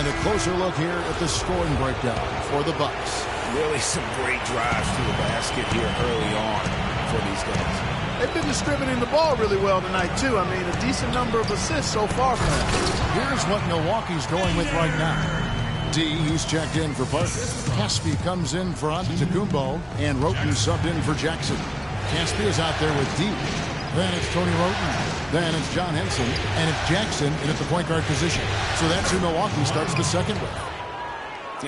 a closer look here at the scoring breakdown for the Bucks. Really some great drives to the basket here early on for these guys. They've been distributing the ball really well tonight, too. I mean, a decent number of assists so far for them. Here's what Milwaukee's going with right now. D, he's checked in for Parker. Caspi comes in for Antetokounmpo, and Roten subbed in for Jackson. Caspi is out there with D. Then it's Tony Roten. Then it's John Henson. And it's Jackson in at the point guard position. So that's who Milwaukee starts the second with.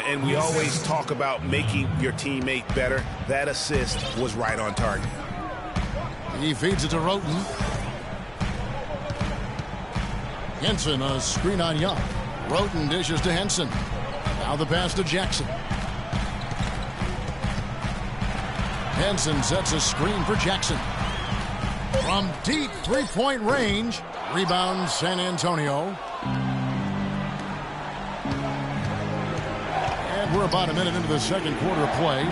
And we always talk about making your teammate better. That assist was right on target. He feeds it to Roten. Henson, a screen on Young. Roten dishes to Henson. Now the pass to Jackson. Henson sets a screen for Jackson. From deep three-point range. Rebound San Antonio. And we're about a minute into the second quarter of play.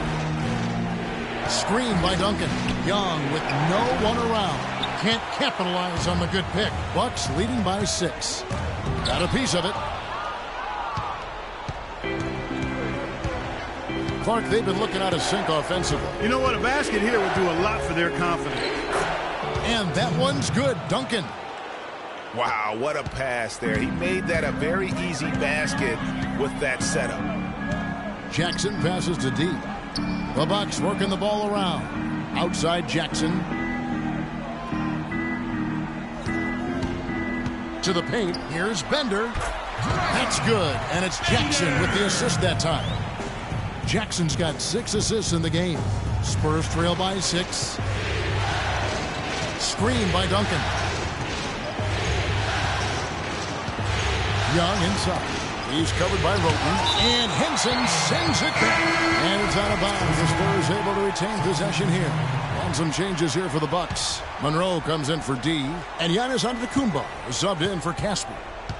Screen by Duncan. Young with no one around. Can't capitalize on the good pick. Bucks leading by 6. Got a piece of it. Clark, they've been looking out of sync offensively. You know what? A basket here would do a lot for their confidence. And that one's good. Duncan. Wow, what a pass there. He made that a very easy basket with that setup. Jackson passes to D. The Bucks working the ball around. Outside Jackson. To the paint. Here's Bender. That's good. And it's Jackson with the assist that time. Jackson's got 6 assists in the game. Spurs trail by 6. Screen by Duncan. Young inside. He's covered by Roten. And Henson sends it back. And it's out of bounds. The Spurs able to retain possession here. And some changes here for the Bucks. Monroe comes in for D. And Giannis Antetokounmpo is subbed in for Caspi.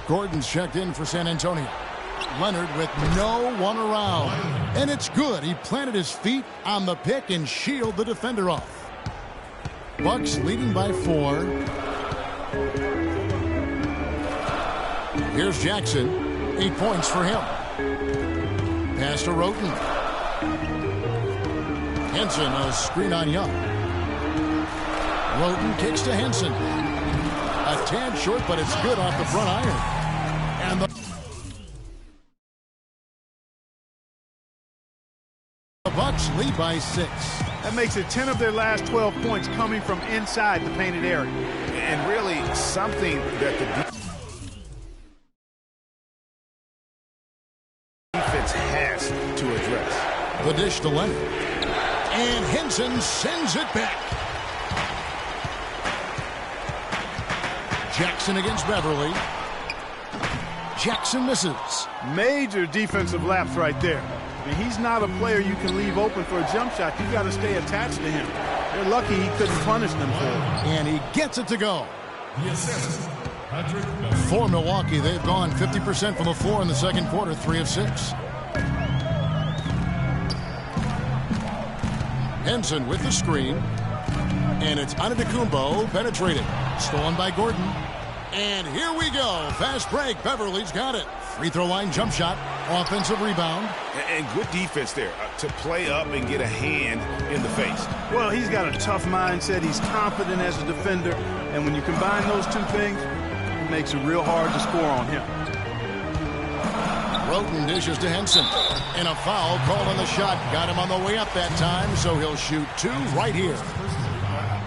Gordon's checked in for San Antonio. Leonard with no one around. And it's good. He planted his feet on the pick and shielded the defender off. Bucks leading by 4. Here's Jackson. 8 points for him. Pass to Roten. Henson, a screen on Young. Roten kicks to Henson. A tad short, but it's good off the front iron. And the Bucks lead by 6. That makes it 10 of their last 12 points coming from inside the painted area. And really something that the defense has to address. The dish to Leonard. And Henson sends it back. Jackson against Beverly. Jackson misses. Major defensive lapse right there. I mean, he's not a player you can leave open for a jump shot. You've got to stay attached to him. They're lucky he couldn't punish them for it. And he gets it to go. For Milwaukee, they've gone 50% from the floor in the second quarter, 3 of 6. Henson with the screen. And it's Antetokounmpo penetrating. Stolen by Gordon. And here we go. Fast break. Beverly's got it. Free throw line jump shot. Offensive rebound. And good defense there to play up and get a hand in the face. Well, he's got a tough mindset. He's confident as a defender. And when you combine those two things, it makes it real hard to score on him. Roten dishes to Henson. And a foul called on the shot. Got him on the way up that time, so he'll shoot 2 right here.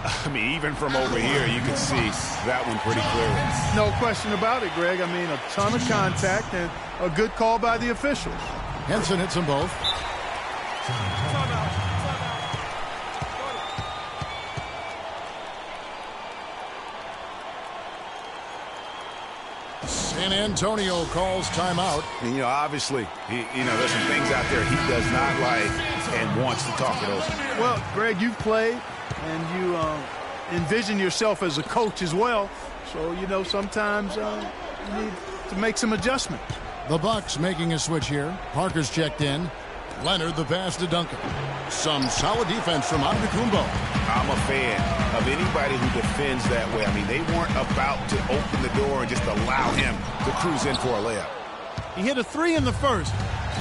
I mean, even from over here, you can see that one pretty clearly. No question about it, Greg. I mean, a ton of contact and a good call by the officials. Henson hits them both. San Antonio calls timeout. And, obviously, there's some things out there he does not like and wants to talk it over. Well, Greg, you've played, and you envision yourself as a coach as well. So, sometimes you need to make some adjustments. The Bucks making a switch here. Parker's checked in. Leonard the pass to Duncan. Some solid defense from Antetokounmpo. I'm a fan of anybody who defends that way. I mean, they weren't about to open the door and just allow him to cruise in for a layup. He hit a 3 in the first,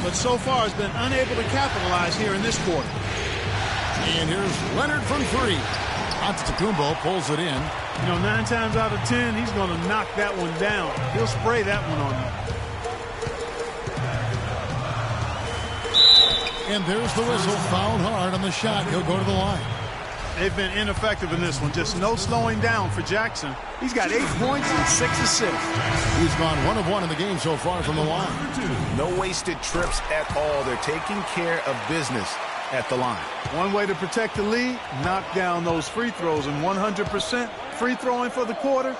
but so far has been unable to capitalize here in this quarter. And here's Leonard from 3. Antetokounmpo pulls it in. 9 times out of 10, he's going to knock that one down. He'll spray that one on you. And there's the whistle. Fouled hard on the shot. He'll go to the line. They've been ineffective in this one. Just no slowing down for Jackson. He's got 8 points and 6 assists. He's gone 1 of 1 in the game so far from the line. No wasted trips at all. They're taking care of business at the line. One way to protect the lead, knock down those free throws, and 100% free throwing for the quarter,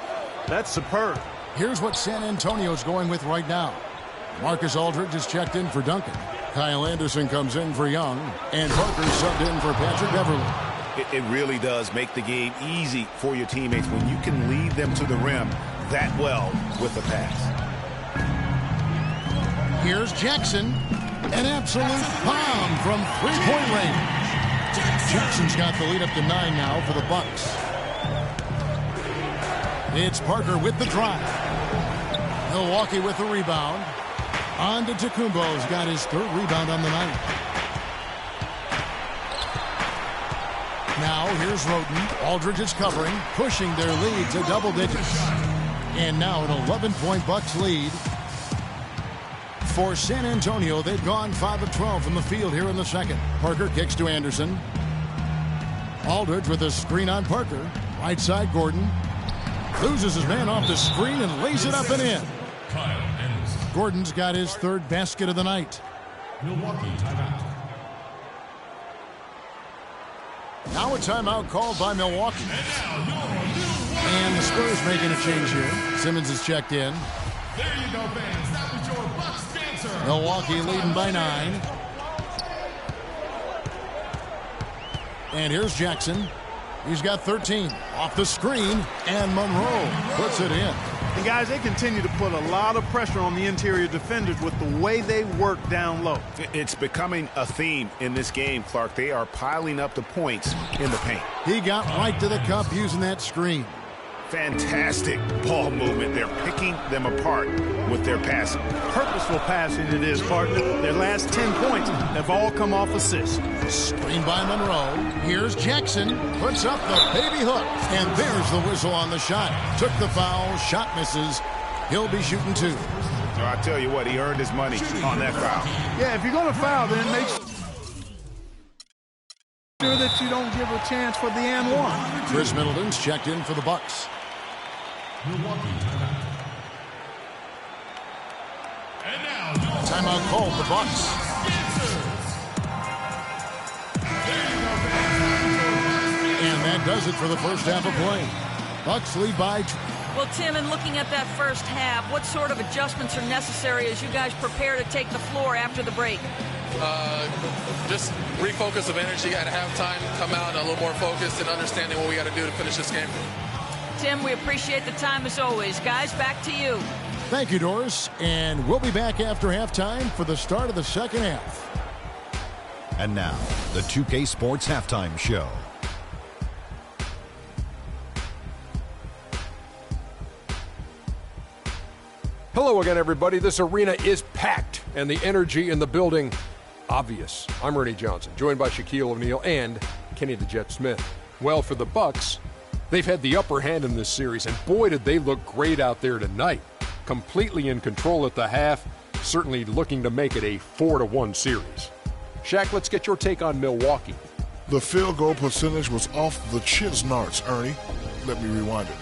that's superb. Here's what San Antonio's going with right now. Marcus Aldridge is checked in for Duncan. Kyle Anderson comes in for Young, and Parker subbed in for Patrick Beverly. It really does make the game easy for your teammates when you can lead them to the rim that well with the pass. Here's Jackson. An absolute bomb from three-point range. Jackson's got the lead up to 9 now for the Bucks. It's Parker with the drive. Milwaukee with the rebound. Antetokounmpo's got his 3rd rebound on the night. Now here's Roten. Aldridge is covering, pushing their lead to double digits. And now an 11-point Bucks lead. For San Antonio, they've gone 5 of 12 from the field here in the second. Parker kicks to Anderson. Aldridge with a screen on Parker. Right side, Gordon. Loses his man off the screen and lays it up and in. Gordon's got his 3rd basket of the night. Milwaukee timeout. Now a timeout called by Milwaukee. And the Spurs making a change here. Simmons is checked in. There you go, fans. That was your Bucks dancer. Milwaukee leading by 9. And here's Jackson. He's got 13. Off the screen, and Monroe puts it in. And guys, they continue to put a lot of pressure on the interior defenders with the way they work down low. It's becoming a theme in this game, Clark. They are piling up the points in the paint. He got right to the cup using that screen. Fantastic ball movement. They're picking them apart with their passing. Purposeful passing it is, partner. Their last 10 points have all come off assists. Screen by Monroe. Here's Jackson. Puts up the baby hook. And there's the whistle on the shot. Took the foul. Shot misses. He'll be shooting 2. So I tell you what, he earned his money on that foul. Yeah, if you're going to foul, then make sure that you don't give a chance for the and 1. Chris Middleton's checked in for the Bucks. Milwaukee timeout. And now, timeout called the Bucks. And that does it for the first half of play. Bucks lead by. Well, Tim, in looking at that first half, what sort of adjustments are necessary as you guys prepare to take the floor after the break? Just refocus of energy at halftime, come out a little more focused and understanding what we got to do to finish this game. Tim, we appreciate the time as always. Guys, back to you. Thank you, Doris. And we'll be back after halftime for the start of the second half. And now, the 2K Sports Halftime Show. Hello again, everybody. This arena is packed, and the energy in the building, obvious. I'm Ernie Johnson, joined by Shaquille O'Neal and Kenny the Jet Smith. Well, for the Bucks, they've had the upper hand in this series, and boy, did they look great out there tonight. Completely in control at the half, certainly looking to make it a 4-1 series. Shaq, let's get your take on Milwaukee. The field goal percentage was off the Chisnarts, Ernie. Let me rewind it.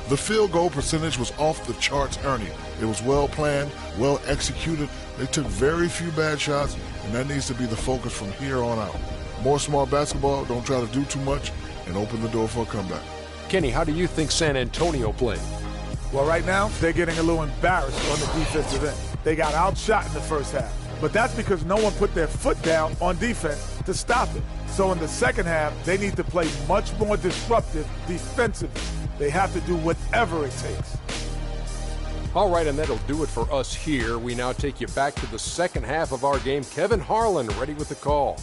The field goal percentage was off the charts, Ernie. It was well planned, well executed. They took very few bad shots, and that needs to be the focus from here on out. More smart basketball, don't try to do too much, and open the door for a comeback. Kenny, how do you think San Antonio played? Well, right now, they're getting a little embarrassed on the defensive end. They got outshot in the first half. But that's because no one put their foot down on defense to stop it. So in the second half, they need to play much more disruptive defensively. They have to do whatever it takes. All right, and that'll do it for us here. We now take you back to the second half of our game. Kevin Harlan ready with the call.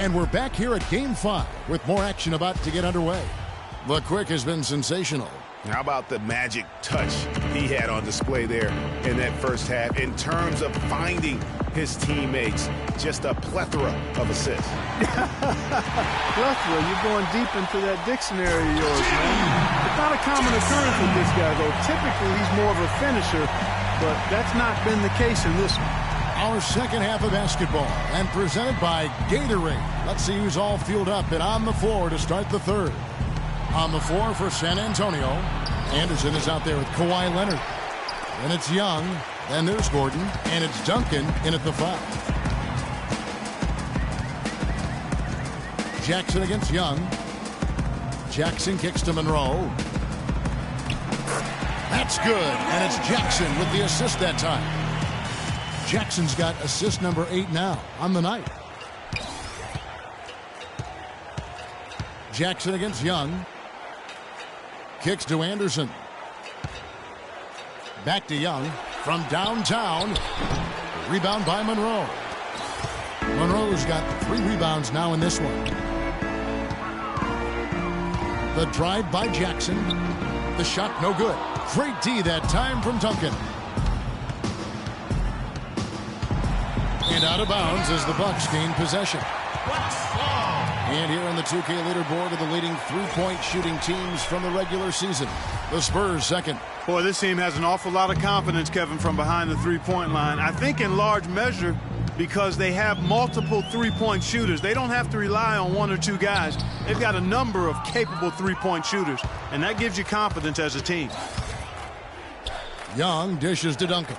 And we're back here at Game 5 with more action about to get underway. The Quick has been sensational. How about the magic touch he had on display there in that first half in terms of finding his teammates? Just a plethora of assists. Plethora, you're going deep into that dictionary of yours, man. It's not a common occurrence with this guy, though. Typically, he's more of a finisher, but that's not been the case in this one. Our second half of basketball and presented by Gatorade. Let's see who's all fueled up and on the floor to start the third. On the floor for San Antonio, Anderson is out there with Kawhi Leonard. Then it's Young, then there's Gordon, and it's Duncan in at the 5. Jackson against Young. Jackson kicks to Monroe. That's good, and it's Jackson with the assist that time. Jackson's got assist number 8 now on the night. Jackson against Young. Kicks to Anderson. Back to Young from downtown. Rebound by Monroe. Monroe's got 3 rebounds now in this one. The drive by Jackson. The shot no good. Great D that time from Duncan. And out of bounds as the Bucks gain possession. And here on the 2K leaderboard are the leading three-point shooting teams from the regular season. The Spurs second. Boy, this team has an awful lot of confidence, Kevin, from behind the three-point line. I think in large measure because they have multiple three-point shooters. They don't have to rely on 1 or 2 guys. They've got a number of capable three-point shooters, and that gives you confidence as a team. Young dishes to Duncan.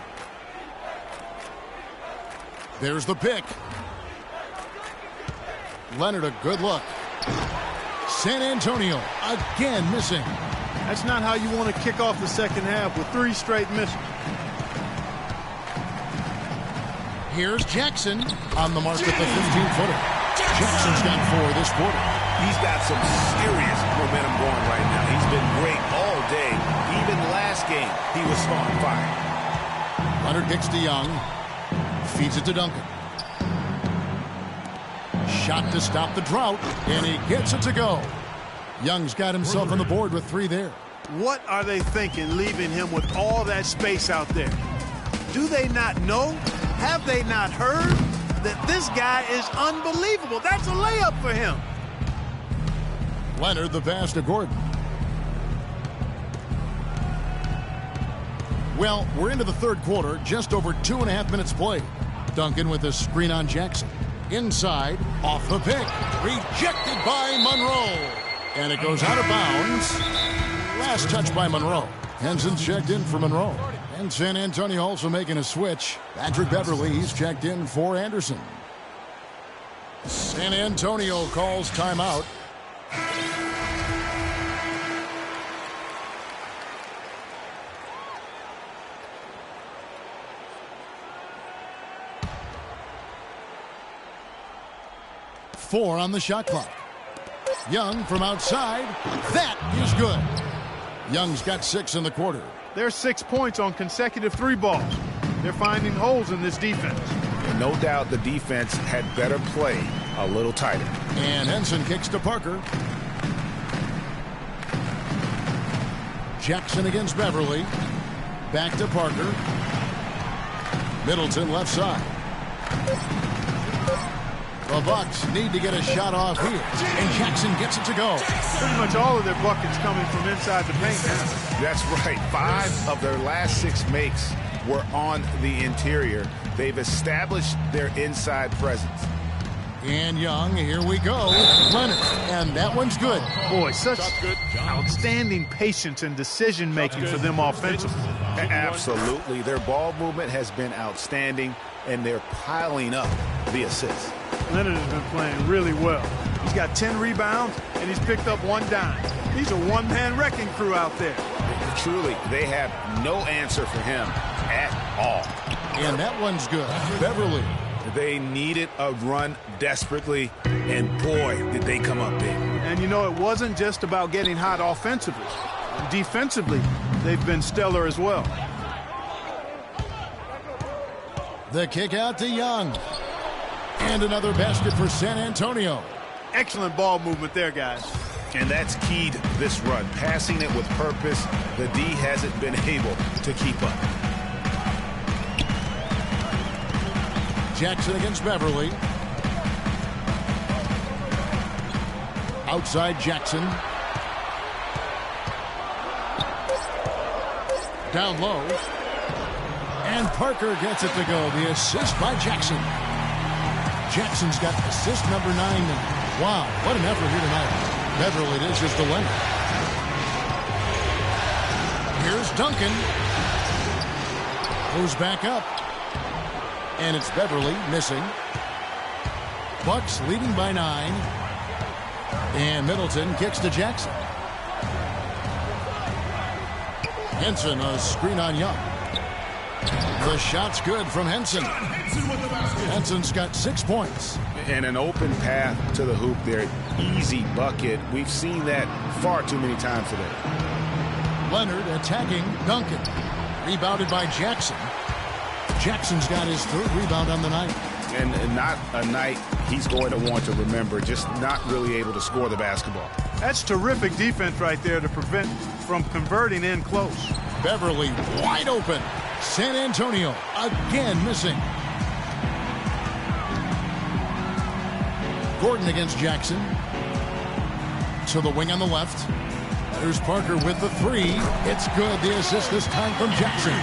There's the pick. Leonard, a good look. San Antonio again missing. That's not how you want to kick off the second half with 3 straight misses. Here's Jackson on the mark with the 15-footer. Jackson's got 4 this quarter. He's got some serious momentum going right now. He's been great all day. Even last game, he was on fire. Leonard kicks to Young. Feeds it to Duncan. Shot to stop the drought, and he gets it to go. Young's got himself on the board with 3 there. What are they thinking, leaving him with all that space out there? Do they not know? Have they not heard that this guy is unbelievable? That's a layup for him. Leonard, the pass to Gordon. Well, we're into the third quarter, just over 2.5 minutes played. Duncan with a screen on Jackson. Inside, off the pick, rejected by Monroe. And it goes out of bounds. Last touch by Monroe. Henson's checked in for Monroe. And San Antonio also making a switch. Patrick Beverly, he's checked in for Anderson. San Antonio calls timeout. Four on the shot clock. Young from outside. That is good. Young's got 6 in the quarter. There's 6 points on consecutive 3 balls. They're finding holes in this defense. And no doubt the defense had better play a little tighter. And Henson kicks to Parker. Jackson against Beverly. Back to Parker. Middleton left side. The Bucks need to get a shot off here. And Jackson gets it to go. Pretty much all of their buckets coming from inside the paint now. That's right. 5 of their last 6 makes were on the interior. They've established their inside presence. And Young, here we go. Leonard, and that one's good. Boy, such outstanding patience and decision-making for them offensively. Absolutely. Their ball movement has been outstanding, and they're piling up the assists. Leonard has been playing really well. He's got 10 rebounds, and he's picked up 1 dime. He's a one-man wrecking crew out there. Truly, they have no answer for him at all. And that one's good. Beverly. They needed a run desperately, and boy, did they come up big. And, you know, it wasn't just about getting hot offensively. Defensively, they've been stellar as well. The kick out to Young. And another basket for San Antonio. Excellent ball movement there, guys. And that's keyed this run. Passing it with purpose. The D hasn't been able to keep up. Jackson against Beverly. Outside Jackson. Down low. And Parker gets it to go. The assist by Jackson. Jackson's got assist number 9 now. Wow, what an effort here tonight. Beverly dishes to Leonard. Here's Duncan. Goes back up. And it's Beverly missing. Bucks leading by 9. And Middleton kicks to Jackson. Henson, a screen on Young. The shot's good from Henson. Henson's got 6 points. And an open path to the hoop there. Easy bucket. We've seen that far too many times today. Leonard attacking Duncan. Rebounded by Jackson. Jackson's got his 3rd rebound on the night. And not a night he's going to want to remember. Just not really able to score the basketball. That's terrific defense right there to prevent from converting in close. Beverly wide open. San Antonio again missing. Gordon against Jackson. To the wing on the left. There's Parker with the 3. It's good. The assist this time from Jackson.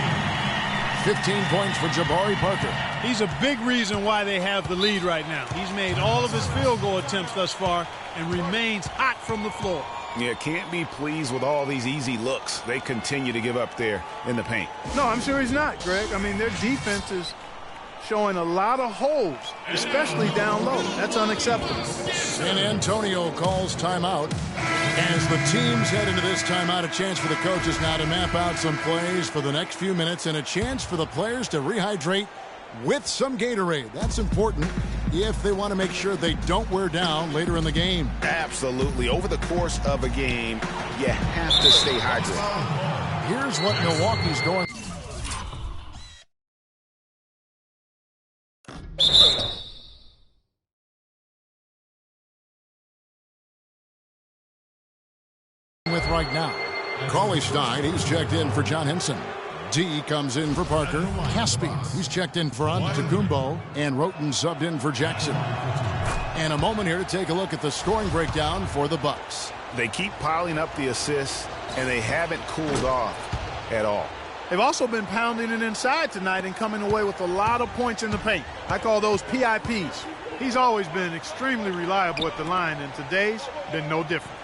15 points for Jabari Parker. He's a big reason why they have the lead right now. He's made all of his field goal attempts thus far and remains hot from the floor. Yeah, can't be pleased with all these easy looks they continue to give up there in the paint. No, I'm sure he's not, Greg. I mean, their defense is showing a lot of holes, especially down low. That's unacceptable. San Antonio calls timeout. As the teams head into this timeout, a chance for the coaches now to map out some plays for the next few minutes and a chance for the players to rehydrate with some Gatorade. That's important if they want to make sure they don't wear down later in the game. Absolutely. Over the course of a game, you have to stay hydrated. Here's what Milwaukee's going. With right now. Cauley Stein, he's checked in for John Henson. D comes in for Parker. Caspi, he's checked in for Antetokounmpo. And Roten subbed in for Jackson. And a moment here to take a look at the scoring breakdown for the Bucks. They keep piling up the assists, and they haven't cooled off at all. They've also been pounding it inside tonight and coming away with a lot of points in the paint. I call those PIPs. He's always been extremely reliable at the line, and today's been no different.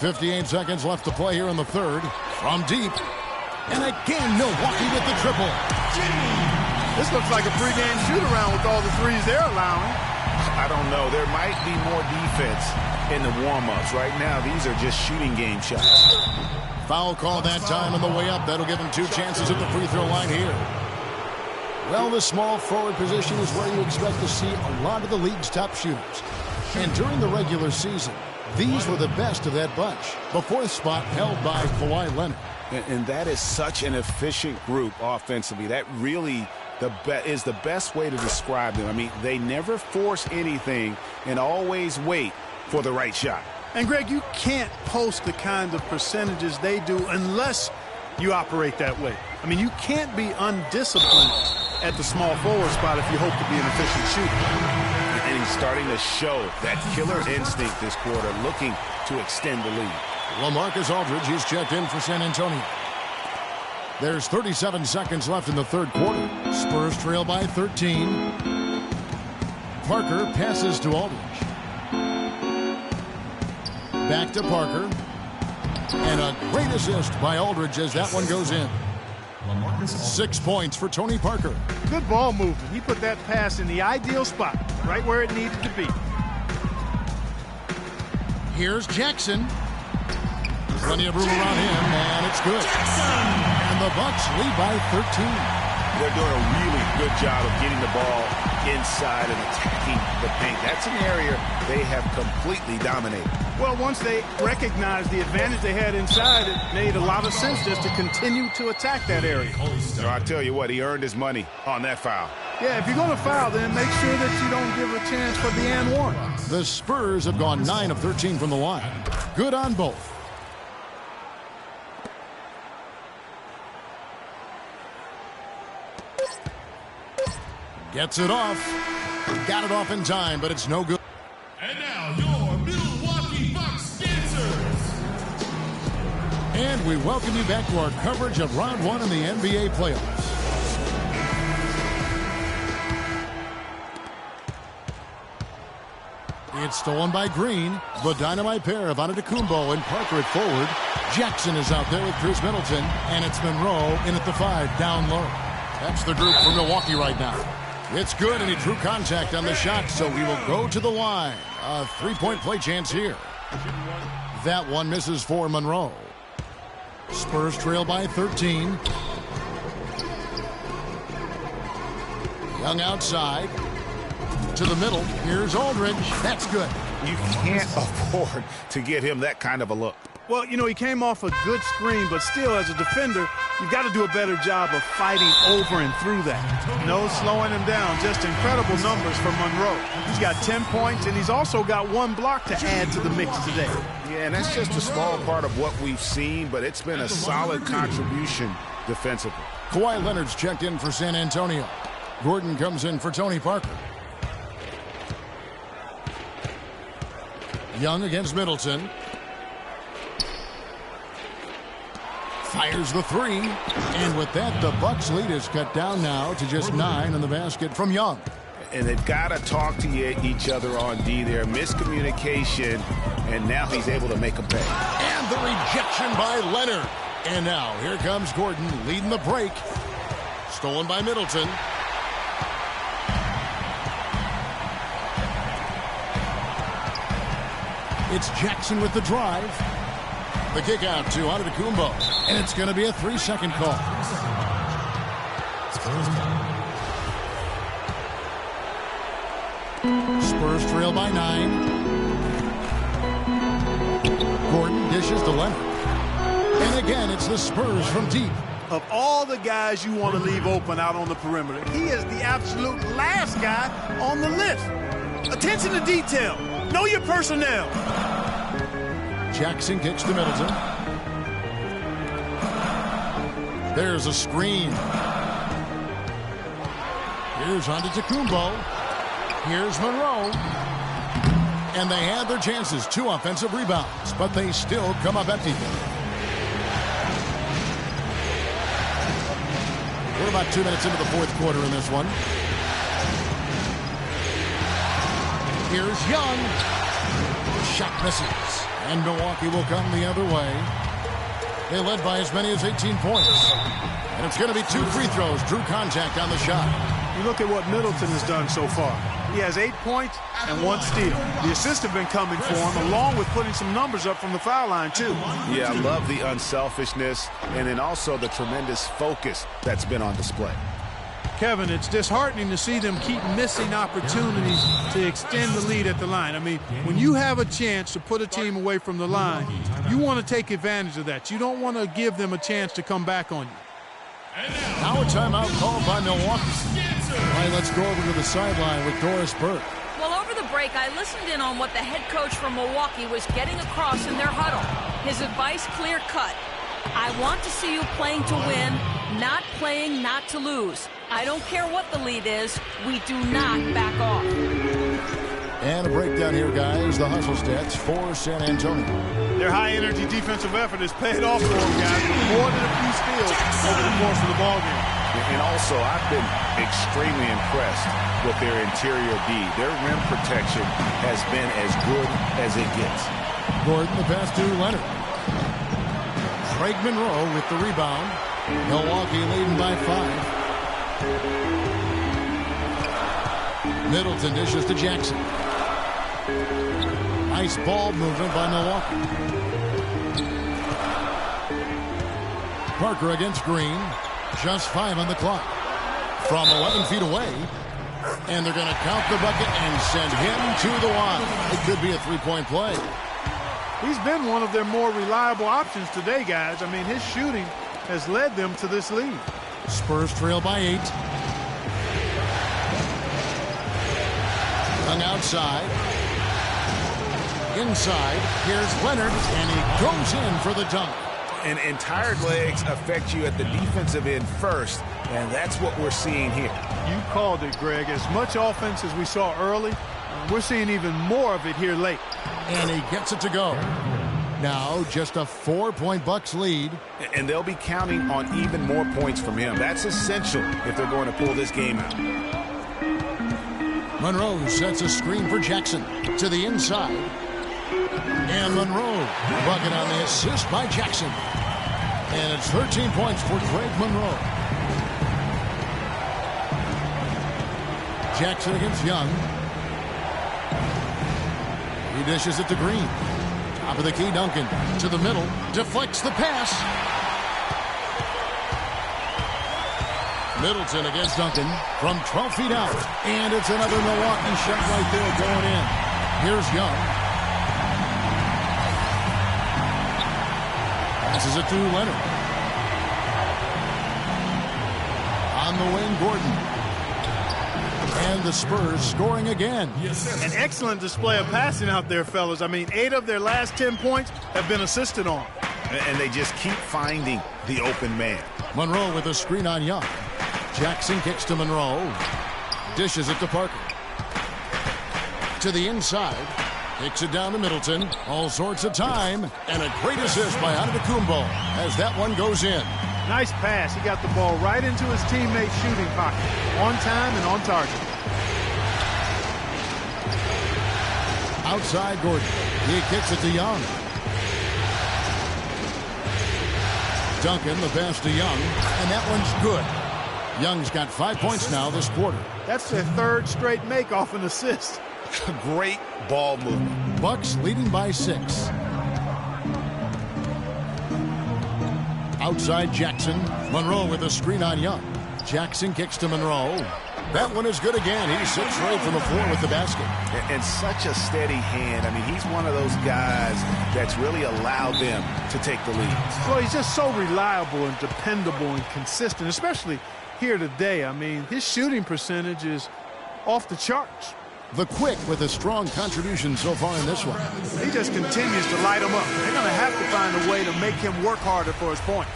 58 seconds left to play here in the third. From deep. And again, Milwaukee with the triple. This looks like a pregame shoot-around with all the threes they're allowing. I don't know. There might be more defense in the warm-ups. Right now, these are just shooting game shots. Foul call that time on the way up. That'll give him 2 chances at the free throw line here. Well, the small forward position is where you expect to see a lot of the league's top shooters. And during the regular season, these were the best of that bunch. The 4th spot held by Kawhi Leonard. And that is such an efficient group offensively. That really is the best way to describe them. I mean, they never force anything and always wait for the right shot. And, Greg, you can't post the kind of percentages they do unless you operate that way. I mean, you can't be undisciplined at the small forward spot if you hope to be an efficient shooter. And he's starting to show that killer instinct this quarter, looking to extend the lead. LaMarcus Aldridge, he's checked in for San Antonio. There's 37 seconds left in the third quarter. Spurs trail by 13. Parker passes to Aldridge. Back to Parker. And a great assist by Aldridge as that one goes in. 6 points for Tony Parker. Good ball movement. He put that pass in the ideal spot, right where it needed to be. Here's Jackson. Plenty of room around him, and it's good. And the Bucks lead by 13. they're doing a really good job of getting the ball inside and attacking the paint. That's an area they have completely dominated. Well, once they recognized the advantage they had inside, it made a lot of sense just to continue to attack that area. So I tell you what, he earned his money on that foul. Yeah, if you're going to foul, then make sure that you don't give a chance for the and one. The Spurs have gone 9 of 13 from the line. Good on both. Gets it off. Got it off in time, but it's no good. And now your Milwaukee Bucks dancers. And we welcome you back to our coverage of Round 1 in the NBA playoffs. It's stolen by Green. The dynamite pair of Antetokounmpo and Parker at forward. Jackson is out there with Chris Middleton. And it's Monroe in at the 5, down low. That's the group for Milwaukee right now. It's good, and he drew contact on the shot, so he will go to the line. A three-point play chance here. That one misses for Monroe. Spurs trail by 13. Young outside. To the middle. Here's Aldridge. That's good. You can't afford to get him that kind of a look. Well, you know, he came off a good screen, but still, as a defender, you've got to do a better job of fighting over and through that. No slowing him down. Just incredible numbers for Monroe. He's got 10 points, and he's also got 1 block to add to the mix today. Yeah, and that's just a small part of what we've seen, but it's been a solid contribution defensively. Kawhi Leonard's checked in for San Antonio. Gordon comes in for Tony Parker. Young against Middleton. Fires the 3. And with that, the Bucks lead is cut down now to just 9 in the basket from Young. And they've got to talk to each other on D there. Miscommunication, and now he's able to make a pay. And the rejection by Leonard. And now here comes Gordon leading the break. Stolen by Middleton. It's Jackson with the drive. The kick out to Antetokounmpo. And it's going to be a 3-second call. Spurs trail by 9. Gordon dishes to Leonard. And again, it's the Spurs from deep. Of all the guys you want to leave open out on the perimeter, he is the absolute last guy on the list. Attention to detail. Know your personnel. Jackson kicks to Middleton. There's a screen. Here's Antetokounmpo. Here's Monroe. And they had their chances. 2 offensive rebounds, but they still come up empty. We're about 2 minutes into the fourth quarter in this one. Here's Young. Shot misses. And Milwaukee will come the other way. They led by as many as 18 points. And it's going to be 2 free throws. Drew contact on the shot. You look at what Middleton has done so far. He has 8 points and 1 steal. The assists have been coming for him, along with putting some numbers up from the foul line, too. Yeah, I love the unselfishness and then also the tremendous focus that's been on display. Kevin, it's disheartening to see them keep missing opportunities to extend the lead at the line. I mean, when you have a chance to put a team away from the line, you want to take advantage of that. You don't want to give them a chance to come back on you. Now a timeout called by Milwaukee. All right, let's go over to the sideline with Doris Burke. Well, over the break, I listened in on what the head coach from Milwaukee was getting across in their huddle. His advice clear-cut. I want to see you playing to win, not playing not to lose. I don't care what the lead is. We do not back off. And a breakdown here, guys. The hustle stats for San Antonio. Their high-energy defensive effort has paid off for them, guys, with more than a few steals over the course of the ballgame. And also, I've been extremely impressed with their interior D. Their rim protection has been as good as it gets. Gordon, the pass to Leonard. Craig Monroe with the rebound. Milwaukee leading by 5. Middleton dishes to Jackson. Nice ball movement by Milwaukee. Parker against Green. Just 5 on the clock. from 11 feet away. And they're going to count the bucket and send him to the line. It could be a three-point play. He's been one of their more reliable options today, guys. I mean, his shooting has led them to this lead. Spurs trail by 8. Young outside. Inside. Here's Leonard, and he goes in for the dunk. And tired legs affect you at the defensive end first, and that's what we're seeing here. You called it, Greg. As much offense as we saw early, we're seeing even more of it here late. And he gets it to go. Now just a 4-point Bucks lead. And they'll be counting on even more points from him. That's essential if they're going to pull this game out. Monroe sets a screen for Jackson to the inside. And Monroe, bucket on the assist by Jackson. And it's 13 points for Greg Monroe. Jackson against Young. He dishes it to Green. Top of the key, Duncan. To the middle. Deflects the pass. Middleton against Duncan from 12 feet out. And it's another Milwaukee shot right there going in. Here's Young. Passes it to Leonard. On the wing, Gordon. And the Spurs scoring again. An excellent display of passing out there, fellas. I mean, 8 of their last 10 points have been assisted on. And they just keep finding the open man. Monroe with a screen on Young. Jackson kicks to Monroe. Dishes it to Parker. To the inside. Kicks it down to Middleton. All sorts of time. And a great assist by Antetokounmpo as that one goes in. Nice pass. He got the ball right into his teammate's shooting pocket. On time and on target. Outside Gordon. He kicks it to Young. Duncan, the pass to Young. And that one's good. Young's got 5 points now this quarter. That's their 3rd straight make off an assist. Great ball movement. Bucks leading by 6. Outside Jackson. Monroe with a screen on Young. Jackson kicks to Monroe. That one is good again. He sits right from the floor with the basket. And such a steady hand. I mean, he's one of those guys that's really allowed them to take the lead. Well, he's just so reliable and dependable and consistent, especially here today. I mean, his shooting percentage is off the charts. The Quick with a strong contribution so far in this one. He just continues to light them up. They're going to have to find a way to make him work harder for his point.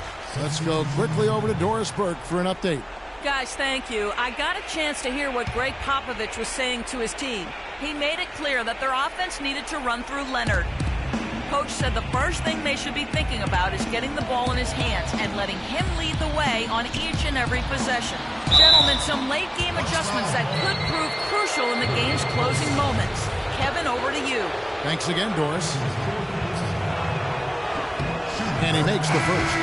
Let's go quickly over to Doris Burke for an update. Guys, thank you. I got a chance to hear what Greg Popovich was saying to his team. He made it clear that their offense needed to run through Leonard. Coach said the first thing they should be thinking about is getting the ball in his hands and letting him lead the way on each and every possession. Gentlemen, some late game adjustments that could prove crucial in the game's closing moments. Kevin, over to you. Thanks again, Doris. And he makes the first.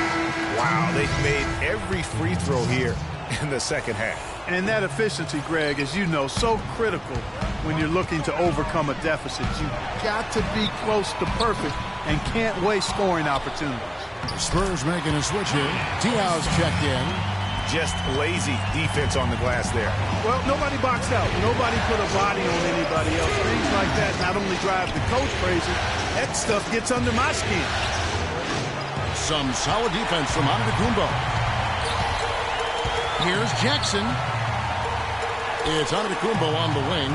Wow, they've made every free throw here in the second half. And that efficiency, Greg, as you know, so critical when you're looking to overcome a deficit. You've got to be close to perfect and can't waste scoring opportunities. The Spurs making a switch here. Diaw's checked in. Just lazy defense on the glass there. Well, nobody boxed out. Nobody put a body on anybody else. Things like that not only drive the coach crazy, that stuff gets under my skin. Some solid defense from Antetokounmpo. Here's Jackson. It's Antetokounmpo on the wing.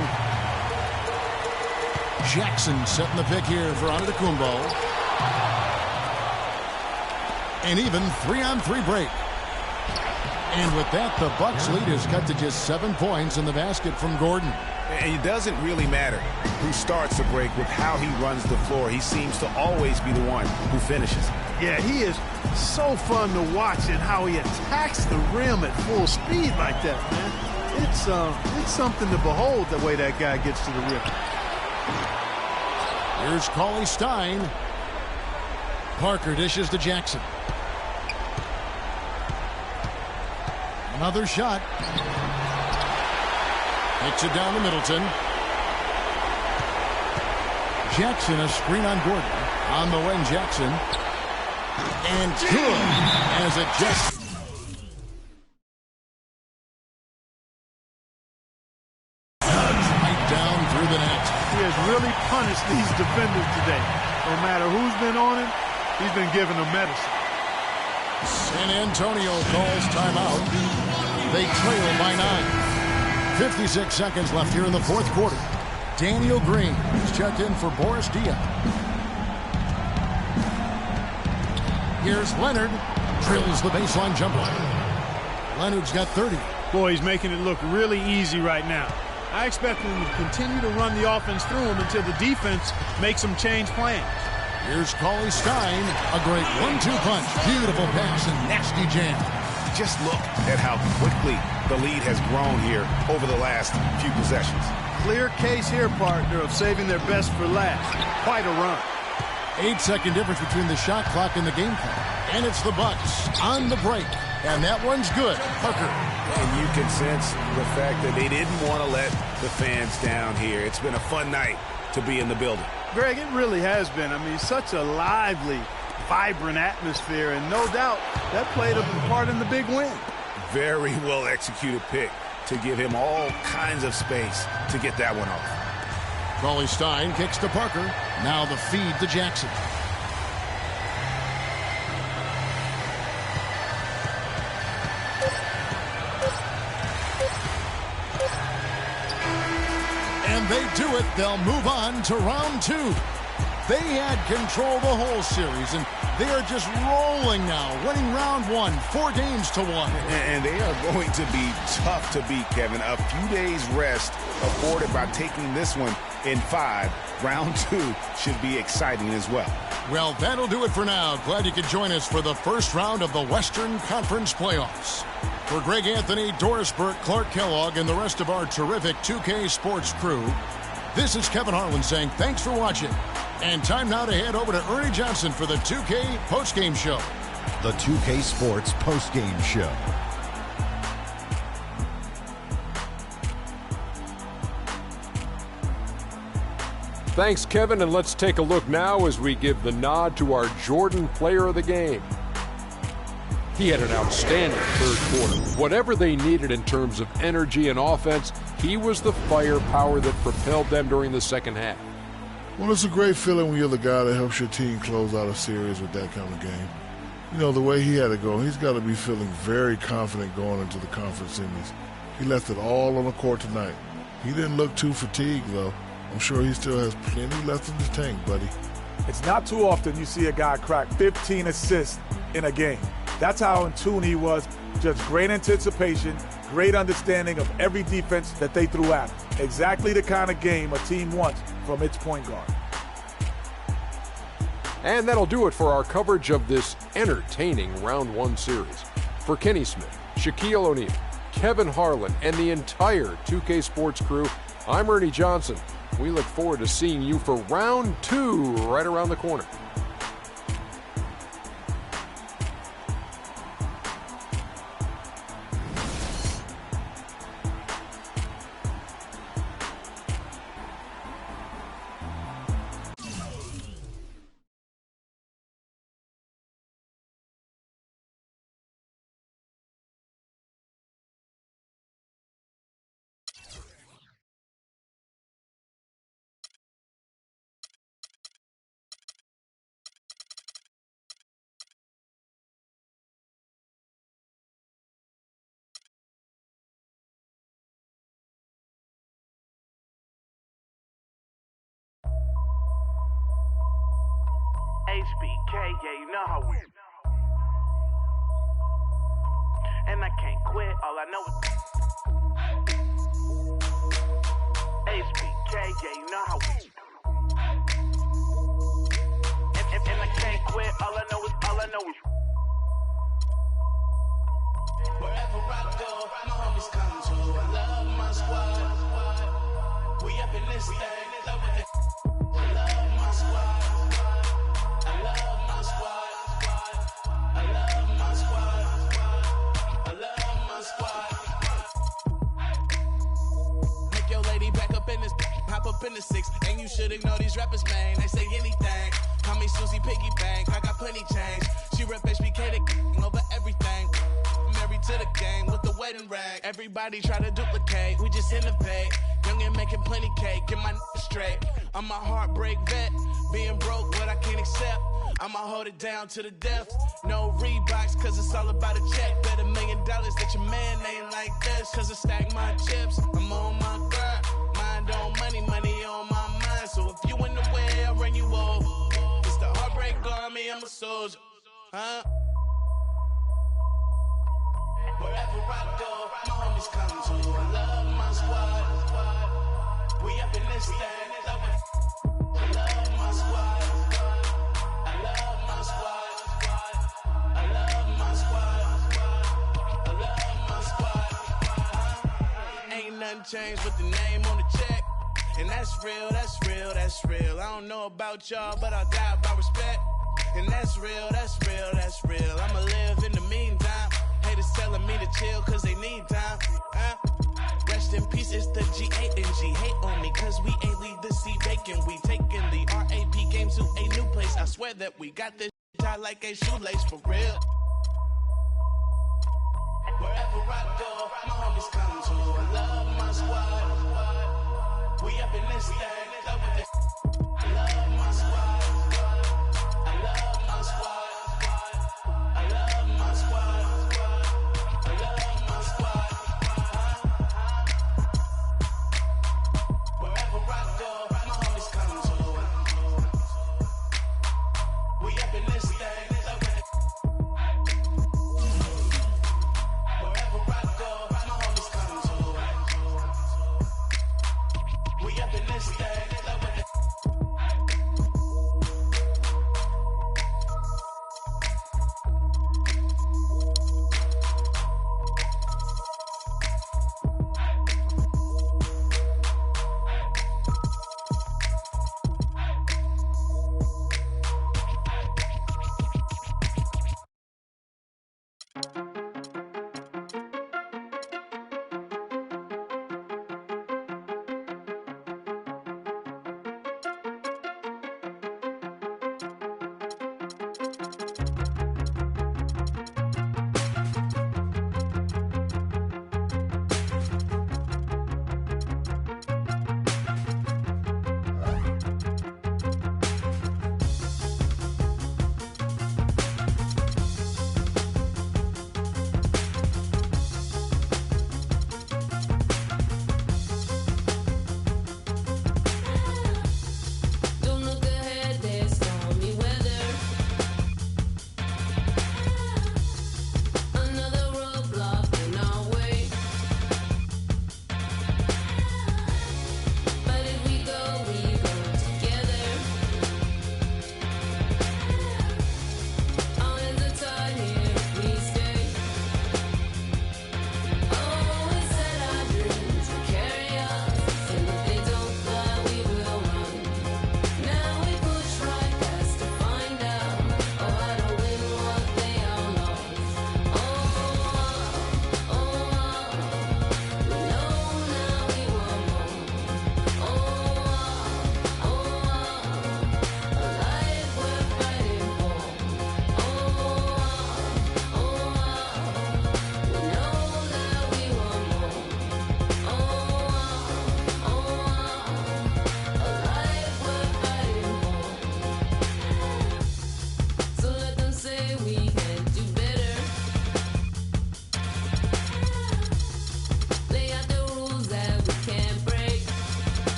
Jackson setting the pick here for Antetokounmpo. An even 3-on-3 break. And with that, the Bucks lead is cut to just 7 points in the basket from Gordon. And it doesn't really matter who starts the break with how he runs the floor. He seems to always be the one who finishes. Yeah, he is so fun to watch in how he attacks the rim at full speed like that, man. It's something to behold the way that guy gets to the rim. Here's Cauley Stein. Parker dishes to Jackson. Another shot. Takes it down to Middleton. Jackson, a screen on Gordon. On the wing, Jackson. And good as it just He has really punished these defenders today. No matter who's been on him, he's been giving them medicine. San Antonio calls timeout. They trail by 9. 56 seconds left here in the fourth quarter. Daniel Green is checked in for Boris Diaw. Here's Leonard. Drills the baseline jumper. Leonard's got 30. Boy, he's making it look really easy right now. I expect him to continue to run the offense through him until the defense makes them change plans. Here's Cauley Stein. A great 1-2 punch. Beautiful pass and nasty jam. Just look at how quickly the lead has grown here over the last few possessions. Clear case here, partner, of saving their best for last. Quite a run. 8-second difference between the shot clock and the game clock. And it's the Bucks on the break. And that one's good. Parker. And you can sense the fact that they didn't want to let the fans down here. It's been a fun night to be in the building. Greg, it really has been. I mean, such a lively, vibrant atmosphere, and no doubt that played a part in the big win. Very well executed pick to give him all kinds of space to get that one off. Cauley Stein kicks to Parker. Now the feed to Jackson. And they do it. They'll move on to round 2. They had control the whole series, and they are just rolling now, winning round 1, 4-1. And they are going to be tough to beat, Kevin. A few days rest afforded by taking this one in 5. Round 2 should be exciting as well. Well, that'll do it for now. Glad you could join us for the first round of the Western Conference Playoffs. For Greg Anthony, Doris Burke, Clark Kellogg, and the rest of our terrific 2K Sports crew, this is Kevin Harlan saying thanks for watching. And time now to head over to Ernie Johnson for the 2K postgame show. The 2K Sports postgame show. Thanks, Kevin, and let's take a look now as we give the nod to our Jordan player of the game. He had an outstanding third quarter. Whatever they needed in terms of energy and offense, he was the firepower that propelled them during the second half. Well, it's a great feeling when you're the guy that helps your team close out a series with that kind of game. You know, the way he had to go, he's got to be feeling very confident going into the conference semis. He left it all on the court tonight. He didn't look too fatigued, though. I'm sure he still has plenty left in the tank, buddy. It's not too often you see a guy crack 15 assists in a game. That's how in tune he was. Just great anticipation, great understanding of every defense that they threw at him. Exactly the kind of game a team wants from its point guard. And that'll do it for our coverage of this entertaining Round 1 series. For Kenny Smith, Shaquille O'Neal, Kevin Harlan, and the entire 2K Sports crew, I'm Ernie Johnson. We look forward to seeing you for Round 2 right around the corner. HBK, yeah, you know how we. And I can't quit, all I know is HBK, yeah, you know how we. And I can't quit, all I know is. Wherever I go, my homies come to. I love my squad. We up in this thing, love with it. I love my squad. I love my squad. I love my squad. I love my squad. Make your lady back up in this, hop up in the 6, and you should ignore these rappers, man. They say anything. Call me Susie Piggy Bank. I got plenty change. She rep HBK over everything. Every to the game with the wedding rag. Everybody try to duplicate, we just innovate. Young and making plenty cake, get my straight. I'm a heartbreak vet, being broke what I can't accept. I'ma hold it down to the death. No Reeboks, cause it's all about a check. Bet $1 million that your man ain't like this. Cause I stack my chips, I'm on my grind. Mind on money, money on my mind. So if you in the way, I'll run you over. It's the heartbreak army, I'm a soldier. Huh? Wherever I go, my homies come to. I love my squad. We up in this thing. I love my squad. I love my squad. I love my squad. I love my squad. Ain't nothing changed but the name on the check. And that's real, that's real, that's real. I don't know about y'all, but I'll die by respect. And that's real, that's real, that's real. I'ma live in the meantime. Haters telling me to chill cause they need time. Rest in peace, it's the G-A-N-G. Hate on me cause we ain't leave the sea vacant. We taking the R.A.P. game to a new place. I swear that we got this tied like a shoelace for real. Wherever I go, my